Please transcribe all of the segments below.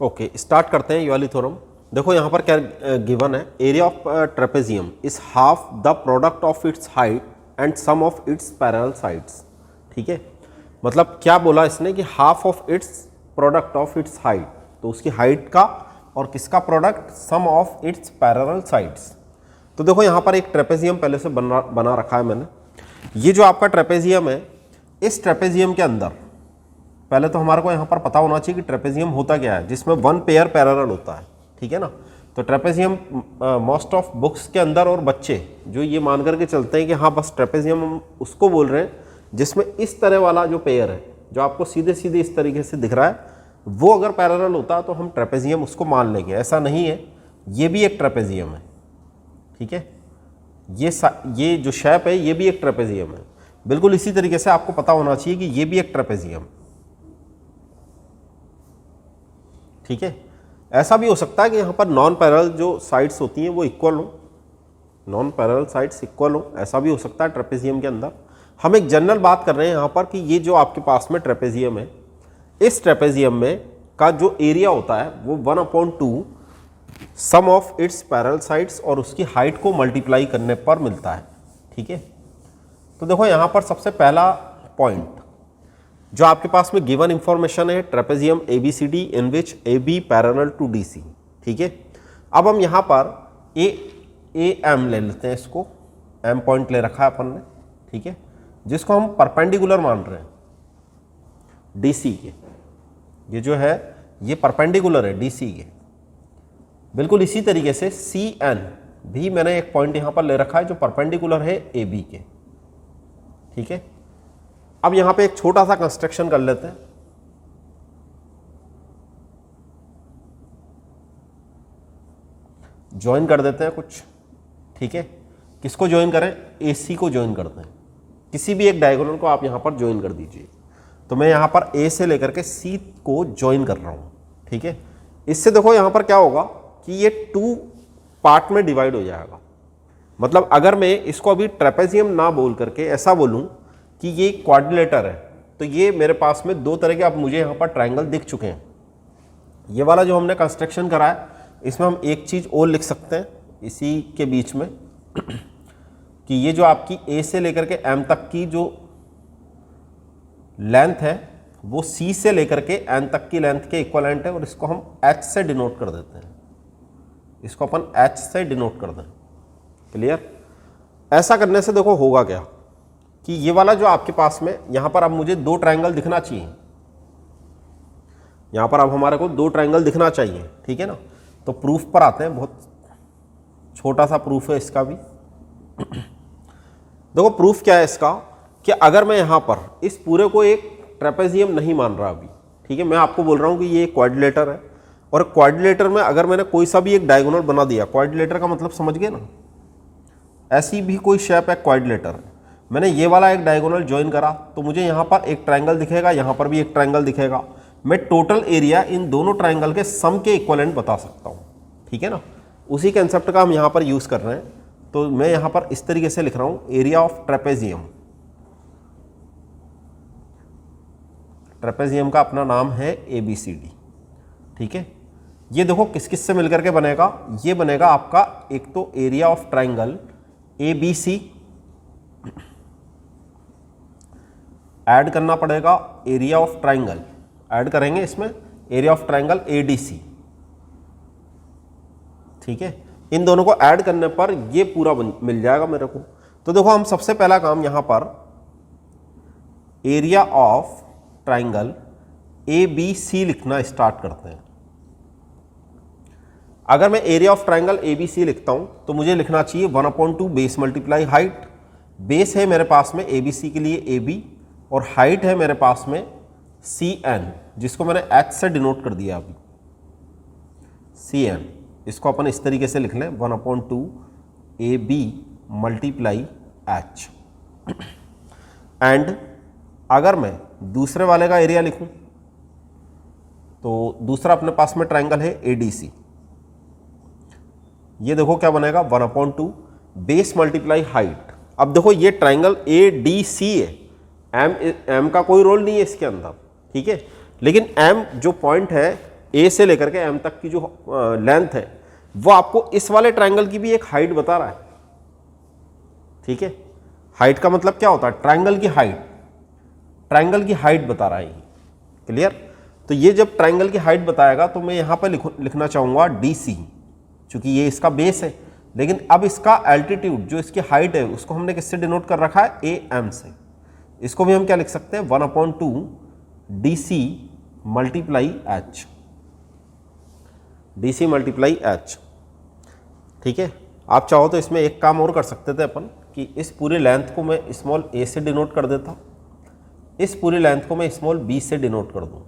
Okay, start करते हैं ये वाली थ्योरम। देखो यहाँ पर क्या गिवन है, area of trapezium is half the product of its height and sum of its parallel sides. ठीक है, मतलब क्या बोला इसने कि half of its product of its height, तो उसकी हाइट का और किसका product, sum of its parallel sides. तो देखो यहाँ पर एक ट्रेपेजियम पहले से बना रखा है मैंने। ये जो आपका ट्रेपेजियम है, इस ट्रेपेजियम के अंदर पहले तो हमारे को यहाँ पर पता होना चाहिए कि ट्रेपेजियम होता क्या है, जिसमें वन पेयर पैरेलल होता है। ठीक है ना, तो ट्रेपेजियम मोस्ट ऑफ बुक्स के अंदर और बच्चे जो ये मान करके चलते हैं कि हाँ बस ट्रेपेजियम हम उसको बोल रहे हैं जिसमें इस तरह वाला जो पेयर है, जो आपको सीधे सीधे इस तरीके से दिख रहा है, वो अगर पैरेलल होता तो हम ट्रेपेजियम उसको मान लेंगे। ऐसा नहीं है, ये भी एक ट्रेपेजियम है। ठीक है, ये जो शेप है ये भी एक ट्रेपेजियम है। बिल्कुल इसी तरीके से आपको पता होना चाहिए कि ये भी एक ट्रेपेजियम। ठीक है, ऐसा भी हो सकता है कि यहाँ पर नॉन पैरेलल जो साइड्स होती हैं वो इक्वल हो, नॉन पैरेलल साइड्स इक्वल हो, ऐसा भी हो सकता है ट्रेपेजियम के अंदर। हम एक जनरल बात कर रहे हैं यहाँ पर कि ये जो आपके पास में ट्रेपेजियम है, इस ट्रेपेजियम में का जो एरिया होता है वो 1/2 सम ऑफ इट्स पैरेलल साइड्स और उसकी हाइट को मल्टीप्लाई करने पर मिलता है। ठीक है, तो देखो यहाँ पर सबसे पहला पॉइंट जो आपके पास में गिवन इंफॉर्मेशन है, trapezium ABCD in which AB parallel to DC। ठीक है, अब हम यहाँ पर AM ले लेते हैं, इसको M पॉइंट ले रखा है अपन ने। ठीक है, जिसको हम परपेंडिकुलर मान रहे हैं DC के, ये जो है ये परपेंडिकुलर है DC के। बिल्कुल इसी तरीके से CN भी मैंने एक पॉइंट यहाँ पर ले रखा है जो परपेंडिकुलर है AB के। ठीक है, अब यहाँ पे एक छोटा सा कंस्ट्रक्शन कर लेते हैं। ज्वाइन कर देते हैं कुछ। ठीक है, किसको ज्वाइन करें, AC को ज्वाइन करते हैं। किसी भी एक डायगोनल को आप यहाँ पर ज्वाइन कर दीजिए। तो मैं यहाँ पर A से लेकर के C को ज्वाइन कर रहा हूँ। ठीक है, इससे देखो यहाँ पर क्या होगा कि ये 2 पार्ट में डिवाइड हो जाएगा। मतलब अगर मैं इसको अभी ट्रेपेजियम ना बोल करके ऐसा बोलूँ कि ये क्वाड्रिलेटर है, तो ये मेरे पास में 2 तरह के अब मुझे यहाँ पर ट्रायंगल दिख चुके हैं। ये वाला जो हमने कंस्ट्रक्शन करा है, इसमें हम एक चीज़ और लिख सकते हैं इसी के बीच में कि ये जो आपकी A से लेकर के M तक की जो लेंथ है वो C से लेकर के N तक की लेंथ के इक्वलेंट है, और इसको हम H से डिनोट कर देते हैं। इसको अपन H से डिनोट कर दें। क्लियर? ऐसा करने से देखो होगा क्या कि ये वाला जो आपके पास में यहाँ पर अब मुझे 2 ट्रायंगल दिखना चाहिए। यहाँ पर अब हमारे को 2 ट्रायंगल दिखना चाहिए। ठीक है ना, तो प्रूफ पर आते हैं। बहुत छोटा सा प्रूफ है इसका भी। देखो प्रूफ क्या है इसका कि अगर मैं यहाँ पर इस पूरे को एक ट्रेपेजियम नहीं मान रहा अभी, ठीक है, मैं आपको बोल रहा हूँ कि ये क्वाड्रिलेटर है, और क्वाड्रिलेटर में अगर मैंने कोई सा भी एक डायगोनल बना दिया, क्वाड्रिलेटर का मतलब समझ गए ना, ऐसी भी कोई शेप है क्वाड्रिलेटर, मैंने ये वाला एक डायगोनल ज्वाइन करा तो मुझे यहाँ पर एक ट्रायंगल दिखेगा, यहाँ पर भी एक ट्रायंगल दिखेगा। मैं टोटल एरिया इन दोनों ट्रायंगल के सम के इक्विवेलेंट बता सकता हूँ। ठीक है ना, उसी कंसेप्ट का हम यहाँ पर यूज़ कर रहे हैं। तो मैं यहाँ पर इस तरीके से लिख रहा हूँ, एरिया ऑफ ट्रेपेजियम। ट्रेपेजियम का अपना नाम है ABCD। ठीक है, ये देखो किस किस से मिलकर के बनेगा, ये बनेगा आपका एक तो area of triangle ABC, add करना पड़ेगा एरिया ऑफ ट्रायंगल, ऐड करेंगे इसमें एरिया ऑफ ट्रायंगल ADC। ठीक है, इन दोनों को ऐड करने पर ये पूरा मिल जाएगा मेरे को। तो देखो हम सबसे पहला काम यहां पर एरिया ऑफ ट्रायंगल ABC लिखना स्टार्ट करते हैं। अगर मैं एरिया ऑफ ट्रायंगल ABC लिखता हूं तो मुझे लिखना चाहिए 1/2 बेस मल्टीप्लाई हाइट। बेस है मेरे पास में ABC के लिए AB, और हाइट है मेरे पास में CN, जिसको मैंने H से डिनोट कर दिया अभी, CN। इसको अपन इस तरीके से लिख लें, 1/2 AB मल्टीप्लाई H। एंड अगर मैं दूसरे वाले का एरिया लिखूं तो दूसरा अपने पास में ट्रायंगल है ADC। ये देखो क्या बनेगा, 1/2 बेस मल्टीप्लाई हाइट। अब देखो ये ट्रायंगल ADC है, M का कोई रोल नहीं है इसके अंदर। ठीक है, लेकिन M जो पॉइंट है ए से लेकर के एम तक की जो लेंथ है वो आपको इस वाले ट्रायंगल की भी एक हाइट बता रहा है। ठीक है, हाइट का मतलब क्या होता है, ट्रायंगल की हाइट, ट्रायंगल की हाइट बता रहा है ये। क्लियर? तो ये जब ट्रायंगल की हाइट बताएगा तो मैं यहां पर लिखना चाहूंगा DC, चूंकि ये इसका बेस है। लेकिन अब इसका एल्टीट्यूड जो इसकी हाइट है उसको हमने किससे डिनोट कर रखा है, AM से। इसको भी हम क्या लिख सकते हैं, 1/2 DC multiply H, DC multiply H। ठीक है, आप चाहो तो इसमें एक काम और कर सकते थे अपन कि इस पूरी लेंथ को मैं स्मॉल a से डिनोट कर देता, इस पूरी लेंथ को मैं स्मॉल b से डिनोट कर दूं,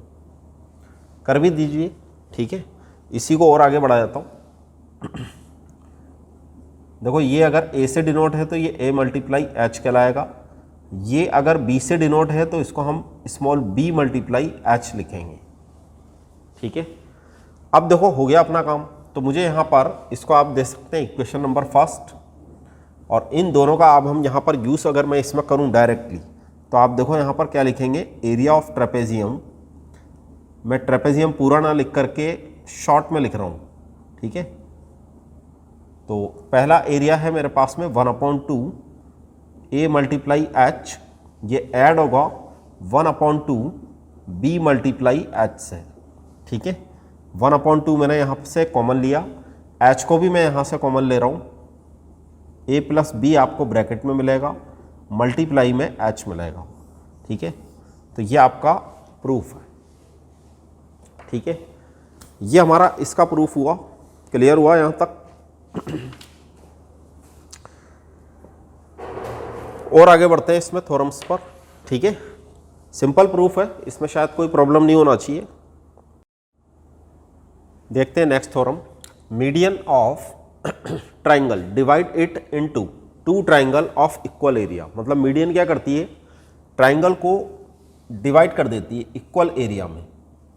कर भी दीजिए। ठीक है, इसी को और आगे बढ़ा जाता हूं। देखो ये अगर a से डिनोट है तो ये a मल्टीप्लाई H कहलाएगा, ये अगर b से डिनोट है तो इसको हम स्मॉल b मल्टीप्लाई H लिखेंगे। ठीक है, अब देखो हो गया अपना काम। तो मुझे यहाँ पर इसको आप दे सकते हैं इक्वेशन नंबर फर्स्ट, और इन दोनों का अब हम यहाँ पर यूज़ अगर मैं इसमें करूँ डायरेक्टली तो आप देखो यहाँ पर क्या लिखेंगे, एरिया ऑफ ट्रेपेजियम। मैं ट्रेपेजियम पूरा ना लिख करके शॉर्ट में लिख रहा हूँ। ठीक है, तो पहला एरिया है मेरे पास में 1/2 A मल्टीप्लाई H, ये ऐड होगा 1/2 B मल्टीप्लाई H से। ठीक है, 1/2 मैंने यहाँ से कॉमन लिया, H को भी मैं यहाँ से कॉमन ले रहा हूँ, A प्लस B आपको ब्रैकेट में मिलेगा, मल्टीप्लाई में H मिलेगा। ठीक है, तो ये आपका प्रूफ है। ठीक है, ये हमारा इसका प्रूफ हुआ। क्लियर हुआ यहाँ तक? और आगे बढ़ते हैं इसमें थ्योरम्स पर। ठीक है, सिंपल प्रूफ है, इसमें शायद कोई प्रॉब्लम नहीं होना चाहिए। देखते हैं next theorem, median of triangle divide it into 2 triangle of equal area. मतलब मीडियन क्या करती है, ट्राइंगल को डिवाइड कर देती है इक्वल एरिया में।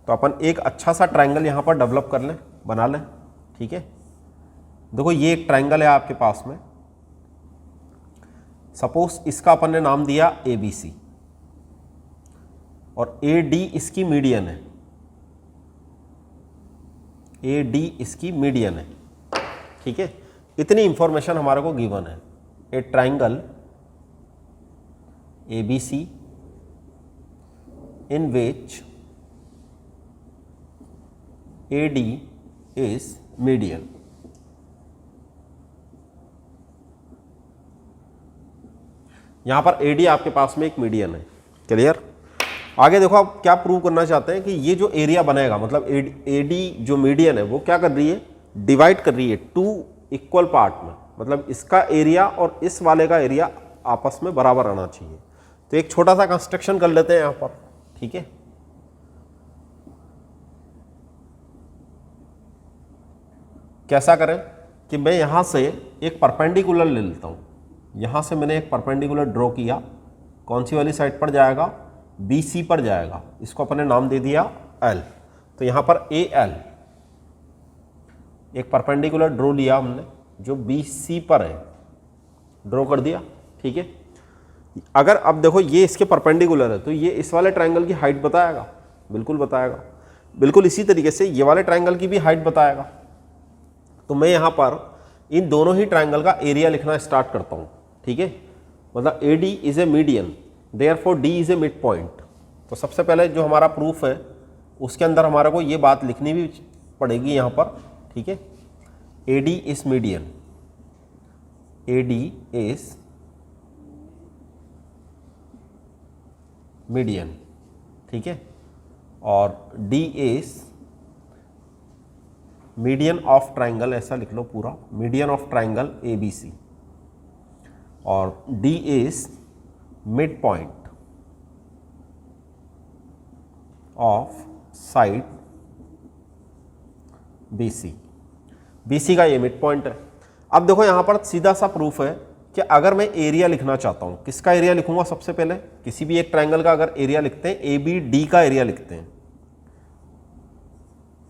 तो अपन एक अच्छा सा ट्राइंगल यहाँ पर डेवलप कर लें, बना लें। ठीक है, देखो ये एक ट्राइंगल है आपके पास में, सपोज इसका अपन ने नाम दिया ABC और AD इसकी मीडियन है, AD इसकी मीडियन है। ठीक है, इतनी इंफॉर्मेशन हमारे को गिवन है। ए triangle ABC in which AD is median। यहां पर AD आपके पास में एक मीडियन है। क्लियर? आगे देखो आप क्या प्रूव करना चाहते हैं कि ये जो एरिया बनेगा, मतलब AD जो मीडियन है वो क्या कर रही है, डिवाइड कर रही है 2 इक्वल पार्ट में। मतलब इसका एरिया और इस वाले का एरिया आपस में बराबर आना चाहिए। तो एक छोटा सा कंस्ट्रक्शन कर लेते हैं यहां पर। ठीक है, कैसा करें कि मैं यहां से एक परपेंडिकुलर ले लेता हूं। यहां से मैंने एक परपेंडिकुलर ड्रॉ किया, कौन सी वाली साइड पर जाएगा, BC पर जाएगा। इसको अपने नाम दे दिया L। तो यहां पर AL एक परपेंडिकुलर ड्रॉ लिया हमने जो BC पर है, ड्रॉ कर दिया। ठीक है, अगर अब देखो ये इसके परपेंडिकुलर है तो ये इस वाले ट्रायंगल की हाइट बताएगा, बिल्कुल बताएगा। बिल्कुल इसी तरीके से ये वाले ट्रायंगल की भी हाइट बताएगा। तो मैं यहाँ पर इन दोनों ही ट्रायंगल का एरिया लिखना स्टार्ट करता हूँ। ठीक है, मतलब AD is a median, therefore D is a mid point. तो सबसे पहले जो हमारा प्रूफ है उसके अंदर हमारे को ये बात लिखनी भी पड़ेगी यहाँ पर। ठीक है, AD is median, AD is median. ठीक है, और D is median of triangle, ऐसा लिख लो पूरा, मीडियन ऑफ ट्राइंगल ABC, और D is mid point of side BC का ये मिड पॉइंट है। अब देखो यहां पर सीधा सा प्रूफ है कि अगर मैं एरिया लिखना चाहता हूं, किसका एरिया लिखूंगा, सबसे पहले किसी भी एक ट्रायंगल का अगर एरिया लिखते हैं, ABD का एरिया लिखते हैं।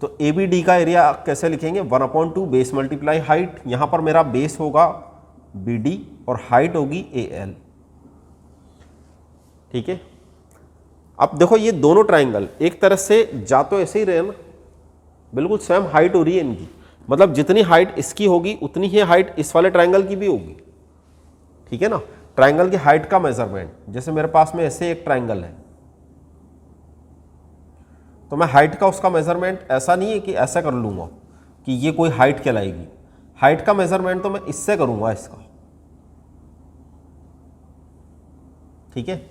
तो ABD का एरिया कैसे लिखेंगे, 1/2 बेस मल्टीप्लाई हाइट। यहां पर मेरा बेस होगा BD और हाइट होगी AL। ठीक है, अब देखो ये दोनों ट्रायंगल एक तरह से जा तो ऐसे ही रहे ना, बिल्कुल सेम हाइट हो रही है इनकी, मतलब जितनी हाइट इसकी होगी उतनी ही हाइट इस वाले ट्राइंगल की भी होगी, ठीक है ना। ट्राइंगल की हाइट का मेजरमेंट, जैसे मेरे पास में ऐसे एक ट्राइंगल है, तो मैं हाइट का उसका मेजरमेंट ऐसा नहीं है कि ऐसा कर लूंगा कि ये कोई हाइट कहलाएगी। हाइट का मेजरमेंट तो मैं इससे करूंगा इसका, ठीक है।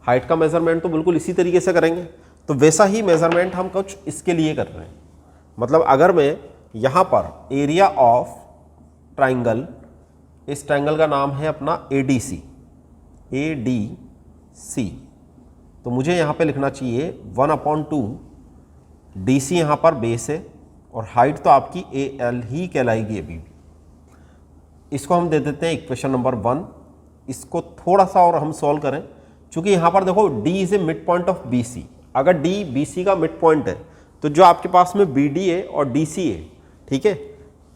हाइट का मेजरमेंट तो बिल्कुल इसी तरीके से करेंगे, तो वैसा ही मेजरमेंट हम कुछ इसके लिए कर रहे हैं। मतलब अगर मैं यहां पर एरिया ऑफ ट्राइंगल, इस ट्राइंगल का नाम है अपना ADC, तो मुझे यहां पे लिखना चाहिए 1/2 DC, यहां पर बेस है और हाइट तो आपकी AL ही कहलाएगी अभी भी। इसको हम दे देते हैं इक्वेशन नंबर 1। इसको थोड़ा सा और हम सॉल्व करें, क्योंकि यहां पर देखो D is a mid point of BC। अगर D BC का मिड पॉइंट है तो जो आपके पास में BD है और DC है, ठीक है,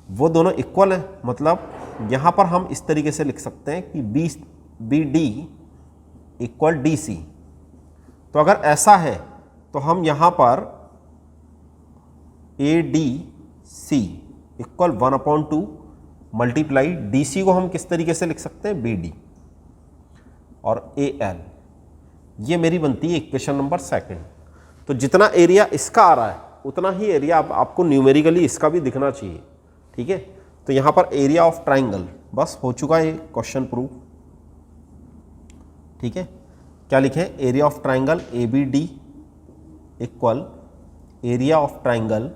वो दोनों इक्वल है। मतलब यहां पर हम इस तरीके से लिख सकते हैं कि BD इक्वल DC। तो अगर ऐसा है तो हम यहां पर ADC इक्वल 1/2 मल्टीप्लाई DC को हम किस तरीके से लिख सकते हैं, BD, और AL। ये मेरी बनती है इक्वेशन नंबर 2। तो जितना एरिया इसका आ रहा है उतना ही एरिया आपको न्यूमेरिकली इसका भी दिखना चाहिए, ठीक है। तो यहां पर एरिया ऑफ ट्राइंगल बस हो चुका है क्वेश्चन प्रूफ, ठीक है। क्या लिखें, area of triangle ABD equal area of triangle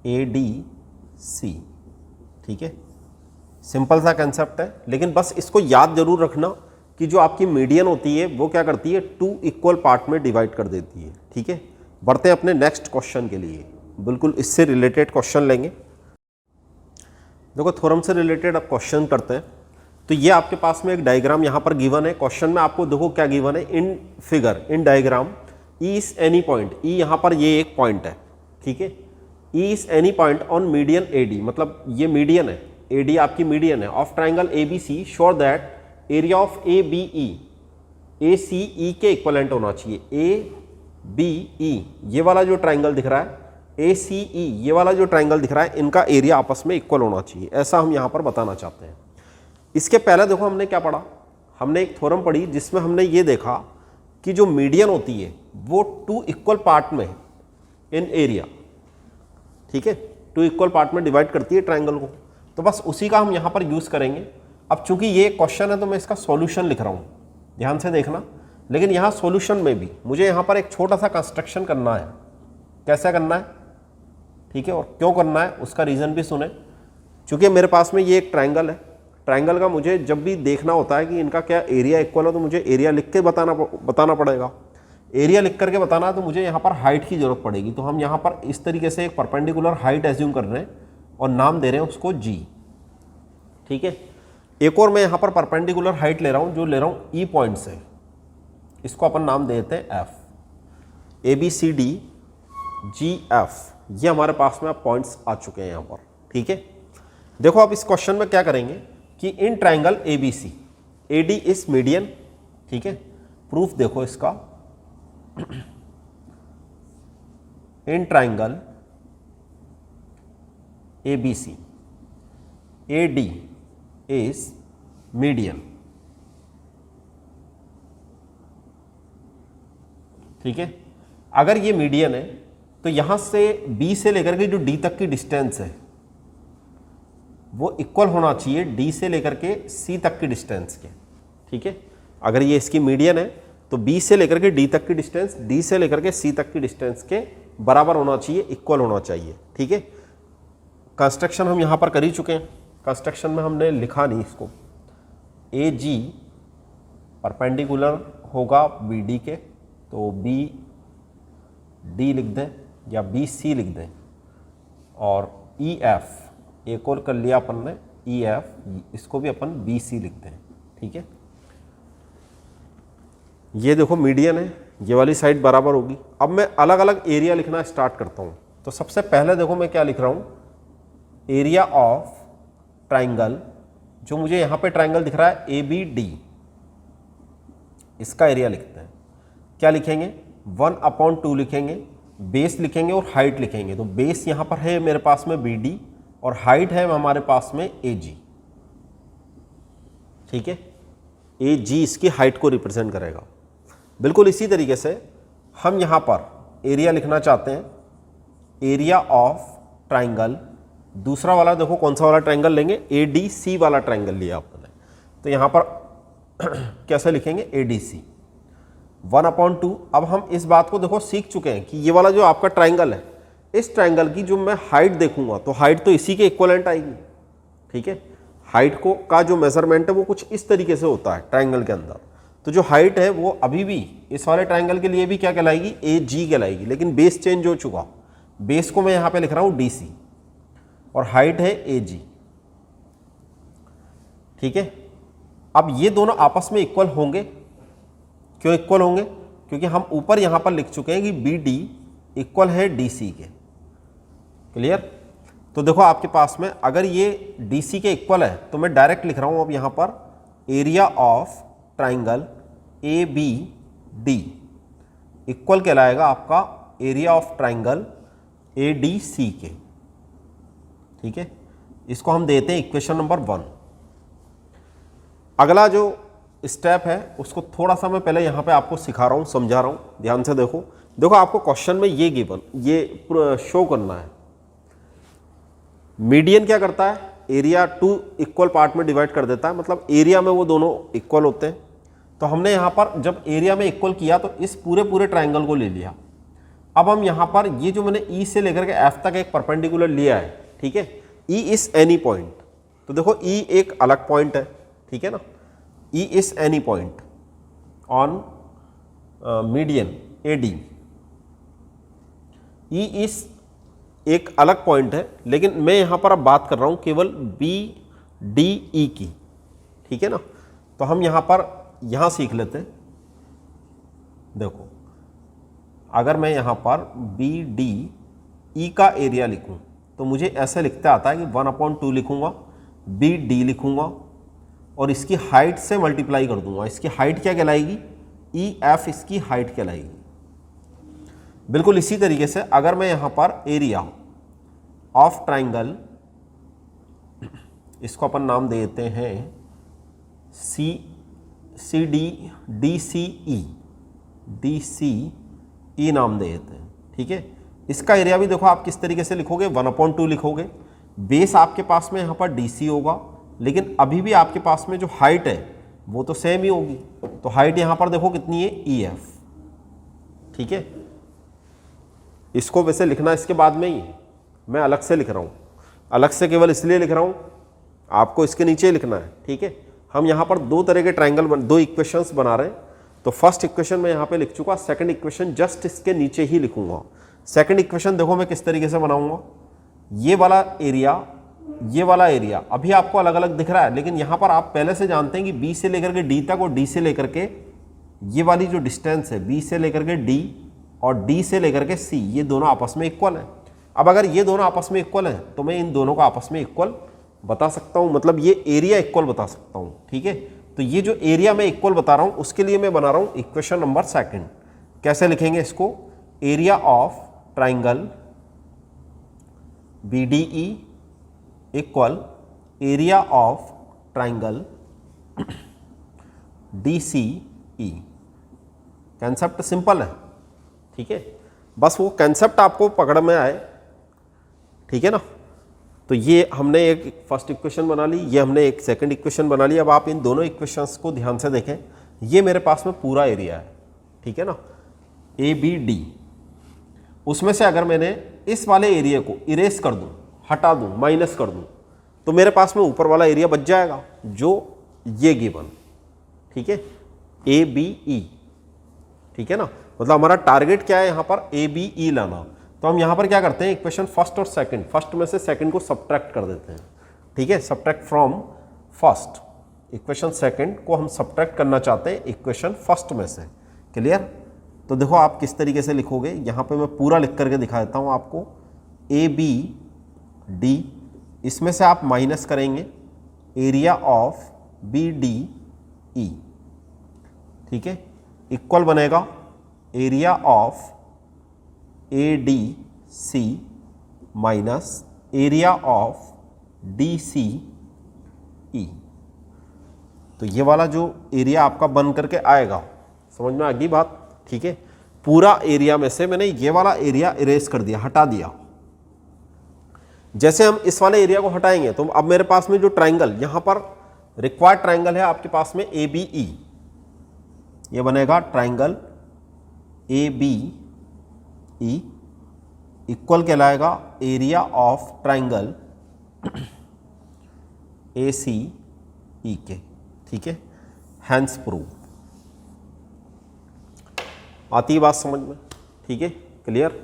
ADC, ठीक है। सिंपल सा कंसेप्ट है, लेकिन बस इसको याद जरूर रखना कि जो आपकी मीडियन होती है वो क्या करती है, 2 इक्वल पार्ट में डिवाइड कर देती है, ठीक है। बढ़ते हैं अपने नेक्स्ट क्वेश्चन के लिए, बिल्कुल इससे रिलेटेड क्वेश्चन लेंगे। देखो थ्योरम से रिलेटेड अब क्वेश्चन करते हैं। तो ये आपके पास में एक डायग्राम यहाँ पर गिवन है। क्वेश्चन में आपको देखो क्या गिवन है, in figure, in diagram E is any point, E यहाँ पर ये एक पॉइंट है, ठीक है। E is any point on median AD, मतलब ये मीडियन है, AD आपकी मीडियन है, of triangle ABC, sure that area of ABE ACE के इक्वलेंट होना चाहिए। ABE ये वाला जो ट्राइंगल दिख रहा है, ACE ये वाला जो ट्राइंगल दिख रहा है, इनका एरिया आपस में इक्वल होना चाहिए, ऐसा हम यहाँ पर बताना चाहते हैं। इसके पहले देखो हमने क्या पढ़ा, हमने एक थ्योरम पढ़ी जिसमें हमने ये देखा कि जो मीडियन होती है वो 2 इक्वल पार्ट में इन एरिया, ठीक है, 2 इक्वल पार्ट में डिवाइड करती है ट्राइंगल को। तो बस उसी का हम यहाँ पर यूज़ करेंगे। अब चूंकि ये क्वेश्चन है तो मैं इसका सॉल्यूशन लिख रहा हूँ, ध्यान से देखना। लेकिन यहाँ सॉल्यूशन में भी मुझे यहाँ पर एक छोटा सा कंस्ट्रक्शन करना है। कैसे करना है, ठीक है, और क्यों करना है उसका रीज़न भी सुने। चूँकि मेरे पास में ये एक ट्राइंगल है, ट्राइंगल का मुझे जब भी देखना होता है कि इनका क्या एरिया इक्वल है तो मुझे एरिया लिख के बताना पड़ेगा। एरिया लिख करके बताना है तो मुझे यहाँ पर हाइट की जरूरत पड़ेगी। तो हम यहाँ पर इस तरीके से एक परपेंडिकुलर हाइट एज्यूम कर रहे हैं और नाम दे रहे हैं उसको G, ठीक है। एक और मैं यहाँ पर परपेंडिकुलर हाइट ले रहा हूँ, जो ले रहा हूँ E पॉइंट से, इसको अपन नाम देते हैं F। ABCD GF ये हमारे पास में पॉइंट्स आ चुके हैं यहाँ पर, ठीक है। देखो अब इस क्वेश्चन में क्या करेंगे कि in triangle ABC AD is median, ठीक है। प्रूफ देखो इसका, in triangle ABC AD is median, ठीक है। अगर ये मीडियन है तो यहां से B से लेकर के जो D तक की डिस्टेंस है वो इक्वल होना चाहिए D से लेकर के C तक की डिस्टेंस के, ठीक है। अगर ये इसकी मीडियन है तो B से लेकर के D तक की डिस्टेंस D से लेकर के C तक की डिस्टेंस के बराबर होना चाहिए, इक्वल होना चाहिए, ठीक है। कंस्ट्रक्शन हम यहाँ पर कर ही चुके हैं। कंस्ट्रक्शन में हमने लिखा नहीं इसको, AG परपेंडिकुलर होगा BD के, तो BD लिख दें या BC लिख दें, और EF एक और कर लिया अपन ने EF, इसको भी अपन BC लिख दें, ठीक है। ये देखो मीडियन है, ये वाली साइड बराबर होगी। अब मैं अलग अलग एरिया लिखना स्टार्ट करता हूँ। तो सबसे पहले देखो मैं क्या लिख रहा हूँ, एरिया ऑफ ट्राइंगल, जो मुझे यहाँ पे ट्राइंगल दिख रहा है ABD, इसका एरिया लिखते हैं। क्या लिखेंगे, 1/2 लिखेंगे। बेस लिखेंगे और हाइट लिखेंगे। तो बेस यहाँ पर है मेरे पास में BD और हाइट है हमारे पास में AG। ठीक है, AG इसकी हाइट को रिप्रेजेंट करेगा। बिल्कुल इसी तरीके से हम यहाँ पर एरिया लिखना चाहते हैं, एरिया ऑफ ट्राइंगल। दूसरा वाला देखो कौन सा वाला ट्राइंगल लेंगे, ADC वाला ट्राइंगल लिया आपने। तो यहाँ पर कैसे लिखेंगे, ADC 1/2। अब हम इस बात को देखो सीख चुके हैं कि ये वाला जो आपका ट्राइंगल है, इस ट्राइंगल की जो मैं हाइट देखूंगा तो हाइट तो इसी के इक्वलेंट आएगी। ठीक है, हाइट को का जो मेजरमेंट है वो कुछ इस तरीके से होता है ट्राइंगल के अंदर। तो जो हाइट है वो अभी भी इस वाले ट्राइंगल के लिए भी क्या कहलाएगी, AG कहलाएगी, लेकिन बेस चेंज हो चुका। बेस को मैं यहाँ पे लिख रहा हूँ DC और हाइट है AG। ठीक है, अब ये दोनों आपस में इक्वल होंगे। क्यों इक्वल होंगे, क्योंकि हम ऊपर यहाँ पर लिख चुके हैं कि BD इक्वल है DC के। क्लियर। तो देखो आपके पास में अगर ये DC के इक्वल है तो मैं डायरेक्ट लिख रहा हूँ अब यहाँ पर area of triangle ABD equal कहलाएगा आपका एरिया ऑफ ट्राइंगल ADC के। ठीक है, इसको हम देते हैं इक्वेशन नंबर 1। अगला जो स्टेप है उसको थोड़ा सा मैं पहले यहाँ पे आपको सिखा रहा हूँ, समझा रहा हूँ, ध्यान से देखो। देखो आपको क्वेश्चन में ये गिवन, ये शो करना है। मीडियन क्या करता है, एरिया 2 इक्वल पार्ट में डिवाइड कर देता है, मतलब एरिया में वो दोनों इक्वल होते हैं। तो हमने यहाँ पर जब एरिया में इक्वल किया तो इस पूरे ट्राइंगल को ले लिया। अब हम यहाँ पर ये जो मैंने E से लेकर के F तक एक परपेंडिकुलर लिया है, ठीक है, E इज एनी पॉइंट। तो देखो E एक अलग पॉइंट है, ठीक है ना, E is any point on median AD। E is एक अलग पॉइंट है, लेकिन मैं यहाँ पर अब बात कर रहा हूँ केवल BDE की। ठीक है ना, तो हम यहाँ पर यहाँ सीख लेते हैं। देखो अगर मैं यहाँ पर BDE का एरिया लिखूँ तो मुझे ऐसे लिखते आता है कि 1/2 लिखूँगा, BD लिखूँगा और इसकी हाइट से मल्टीप्लाई कर दूंगा। इसकी हाइट क्या कहलाएगी, EF इसकी हाइट कहलाएगी। बिल्कुल इसी तरीके से अगर मैं यहाँ पर एरिया ऑफ ट्राइंगल, इसको अपन नाम देते हैं DCE नाम दे देते हैं। ठीक है, इसका एरिया भी देखो आप किस तरीके से लिखोगे, 1/2 लिखोगे। बेस आपके पास में यहाँ पर DC होगा, लेकिन अभी भी आपके पास में जो हाइट है वो तो सेम ही होगी। तो हाइट यहाँ पर देखो कितनी है, EF। ठीक है, इसको वैसे लिखना इसके बाद में ही है, मैं अलग से लिख रहा हूँ, अलग से केवल इसलिए लिख रहा हूँ, आपको इसके नीचे ही लिखना है। ठीक है, हम यहाँ पर दो तरह के ट्राइंगल दो इक्वेशंस बना रहे हैं। तो फर्स्ट इक्वेशन मैं यहाँ पे लिख चुका, सेकंड इक्वेशन जस्ट इसके नीचे ही लिखूंगा। सेकंड इक्वेशन देखो मैं किस तरीके से बनाऊंगा, ये वाला एरिया, ये वाला एरिया अभी आपको अलग अलग दिख रहा है, लेकिन यहाँ पर आप पहले से जानते हैं कि B से लेकर के D तक और D से लेकर के ये वाली जो डिस्टेंस है B से लेकर के D और D से लेकर के C, ये दोनों आपस में इक्वल है। अब अगर ये दोनों आपस में इक्वल है तो मैं इन दोनों को आपस में इक्वल बता सकता हूँ, मतलब ये एरिया इक्वल बता सकता हूँ। ठीक है, तो ये जो एरिया मैं इक्वल बता रहा हूँ उसके लिए मैं बना रहा हूँ इक्वेशन नंबर सेकंड। कैसे लिखेंगे इसको, area of triangle BDE equal area of triangle DCE। Concept simple है। ठीक है, बस वो कंसेप्ट आपको पकड़ में आए। ठीक है ना, तो ये हमने एक फर्स्ट इक्वेशन बना ली, ये हमने एक सेकंड इक्वेशन बना ली। अब आप इन दोनों इक्वेशंस को ध्यान से देखें, ये मेरे पास में पूरा एरिया है। ठीक है ना, ABD, उसमें से अगर मैंने इस वाले एरिया को इरेज कर दूं, हटा दूं, माइनस कर दूं, तो मेरे पास में ऊपर वाला एरिया बच जाएगा जो ये गिवन। ठीक है, ABE। ठीक है ना, मतलब हमारा टारगेट क्या है यहाँ पर, ABE लाना। तो हम यहाँ पर क्या करते हैं, इक्वेशन फर्स्ट और सेकंड, फर्स्ट में से सेकंड को सब्ट्रैक्ट कर देते हैं। ठीक है, subtract from first, equation second को हम सब्ट्रैक्ट करना चाहते हैं इक्वेशन फर्स्ट में से। क्लियर। तो देखो आप किस तरीके से लिखोगे, यहाँ पे मैं पूरा लिख करके दिखा देता हूँ आपको। ABD, इसमें से आप माइनस करेंगे एरिया ऑफ BDE। ठीक है, इक्वल बनेगा area of A D C minus area of D C E. तो ये वाला जो एरिया आपका बन करके आएगा, समझ में आ गई बात, ठीक है। पूरा एरिया में से मैंने ये वाला एरिया इरेज कर दिया, हटा दिया। जैसे हम इस वाले एरिया को हटाएंगे तो अब मेरे पास में जो ट्राइंगल यहां पर रिक्वायर्ड ट्राइंगल है आपके पास में ए बी ई, ये बनेगा triangle A B E equal कहलाएगा area of triangle A C E के, ठीक है। Hence prove. आती है बात समझ में, ठीक है, क्लियर।